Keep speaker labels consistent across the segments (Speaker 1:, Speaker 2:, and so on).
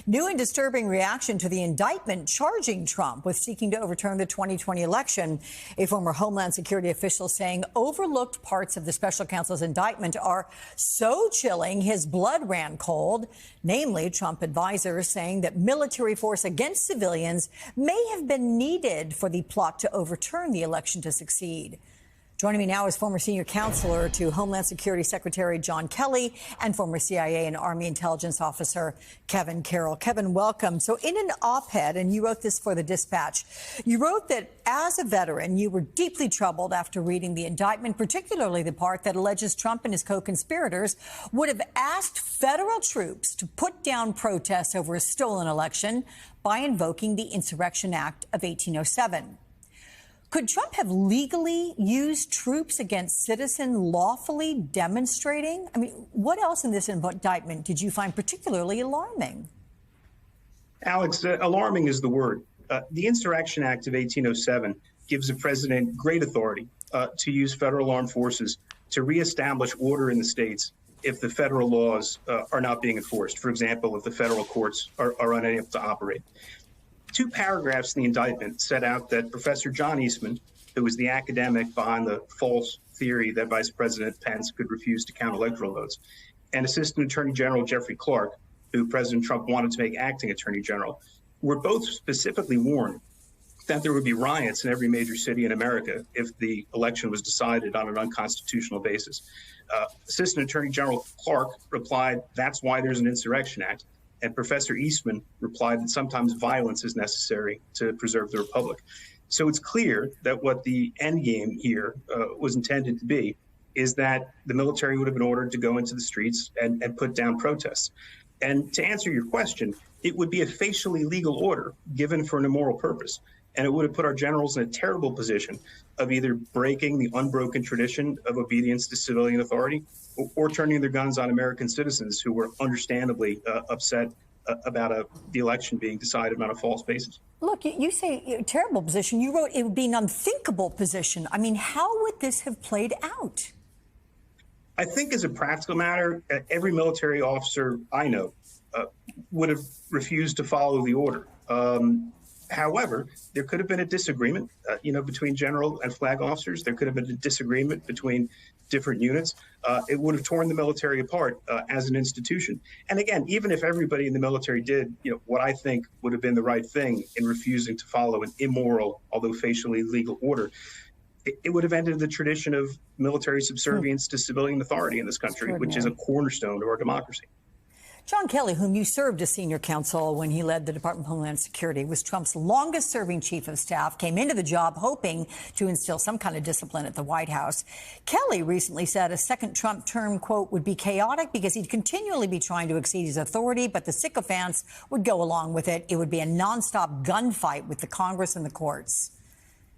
Speaker 1: New and disturbing reaction to the indictment charging Trump with seeking to overturn the 2020 election. A former Homeland Security official saying overlooked parts of the special counsel's indictment are so chilling his blood ran cold. Namely, Trump advisors saying that military force against civilians may have been needed for the plot to overturn the election to succeed. Joining me now is former senior counselor to Homeland Security Secretary John Kelly and former CIA and Army intelligence officer Kevin Carroll. Kevin, welcome. So in an op-ed, and you wrote this for the Dispatch, you wrote that as a veteran, you were deeply troubled after reading the indictment, particularly the part that alleges Trump and his co-conspirators would have asked federal troops to put down protests over a stolen election by invoking the Insurrection Act of 1807. Could Trump have legally used troops against citizens lawfully demonstrating? I mean, what else in this indictment did you find particularly alarming?
Speaker 2: Alex, alarming is the word. The Insurrection Act of 1807 gives the president great authority to use federal armed forces to reestablish order in the states if the federal laws are not being enforced. For example, if the federal courts are unable to operate. Two paragraphs in the indictment set out that Professor John Eastman, who was the academic behind the false theory that Vice President Pence could refuse to count electoral votes, and Assistant Attorney General Jeffrey Clark, who President Trump wanted to make acting Attorney General, were both specifically warned that there would be riots in every major city in America if the election was decided on an unconstitutional basis. Assistant Attorney General Clark replied, "That's why there's an Insurrection Act." And Professor Eastman replied that sometimes violence is necessary to preserve the republic. So it's clear that what the end game here was intended to be is that the military would have been ordered to go into the streets and put down protests. And to answer your question, it would be a facially legal order given for an immoral purpose. And it would have put our generals in a terrible position of either breaking the unbroken tradition of obedience to civilian authority or turning their guns on American citizens who were understandably upset about the election being decided on a false basis.
Speaker 1: Look, you say terrible position. You wrote it would be an unthinkable position. I mean, how would this have played out?
Speaker 2: I think as a practical matter, every military officer I know would have refused to follow the order. However, there could have been a disagreement, between general and flag officers. There could have been a disagreement between different units. It would have torn the military apart as an institution. And again, even if everybody in the military did, what I think would have been the right thing in refusing to follow an immoral, although facially legal order, it would have ended the tradition of military subservience to civilian authority in this country, which is a cornerstone of our democracy.
Speaker 1: John Kelly, whom you served as senior counsel when he led the Department of Homeland Security, was Trump's longest-serving chief of staff, came into the job hoping to instill some kind of discipline at the White House. Kelly recently said a second Trump term, quote, would be chaotic because he'd continually be trying to exceed his authority, but the sycophants would go along with it. It would be a nonstop gunfight with the Congress and the courts.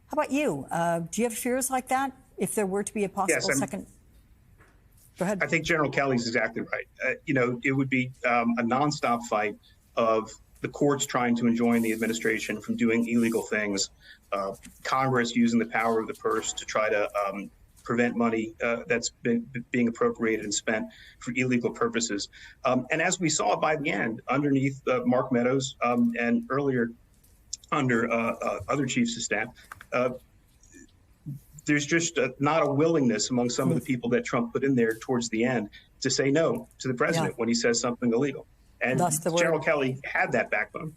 Speaker 1: How about you? Do you have fears like that if there were to be a possible second? Go ahead.
Speaker 2: I think General Kelly's exactly right. It would be a nonstop fight of the courts trying to enjoin the administration from doing illegal things, Congress using the power of the purse to try to prevent money that's been being appropriated and spent for illegal purposes. And as we saw by the end, underneath Mark Meadows and earlier under other chiefs of staff, there's just not a willingness among some of the people that Trump put in there towards the end to say no to the president when he says something illegal. And General Kelly had that backbone.